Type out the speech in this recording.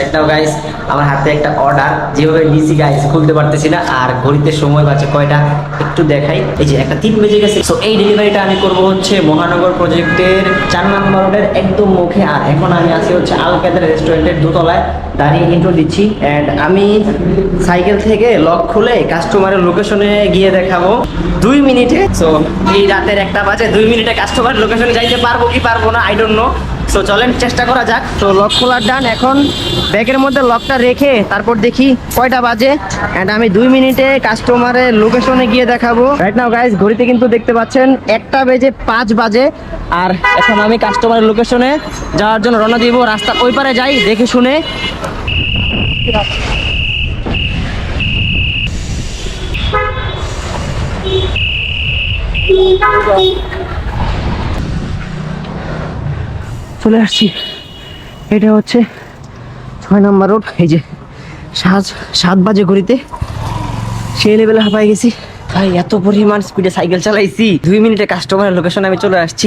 Right now guys আমার হাতে একটা অর্ডার যেভাবে নিছি গাইস খুলতে পারতেছি না, আর ঘড়িতে সময় বাজে কয়টা একটু দেখাই, এই যে একটা 3 বেজে গেছে। সো এই ডেলিভারিটা আমি করব হচ্ছে মহানগর প্রজেক্টের 4 নম্বর রোডের একদম মুখে। আর এখন আমি আছি হচ্ছে আল কাদের রেস্টুরেন্টের দোতলায় দাঁড়িয়ে ইন্ট্রো দিচ্ছি। অ্যান্ড আমি সাইকেল থেকে লক খুলে কাস্টমারের লোকেশনে গিয়ে দেখাবো 2 মিনিটে। সো এই রাতের 1টা বাজে, 2 মিনিটে কাস্টমার লোকেশনে যাইতে পারবো কি পারবো না আই ডোন্ট নো। সো চলেন চেষ্টা করা যাক। তো লক খোলার ডান, এখন ব্যাগের মধ্যে লকটা রেখে তারপর দেখি কয়টা বাজে। অ্যান্ড আমি 2 মিনিটে কাস্টমারের লোকেশনে গিয়ে দেখাবো। রাইট নাও গাইস ঘড়িতে কিন্তু দেখতে পাচ্ছেন 1টা বেজে 5 বাজে। আর এখন আমি কাস্টমারের লোকেশনে যাওয়ার জন্য রওনা দিব। রাস্তা ওই পারে যাই দেখে শুনে। চলে আসছি, এটা হচ্ছে 6 নম্বর রোড। এই যে 7 বাজে ঘড়িতে, সেই লেভেলে হাঁপাই গেছি ভাই। এত পরিমাণ স্পিডে সাইকেল চালাইছি, 2 মিনিটে কাস্টমারের লোকেশনে আমি চলে আসছি।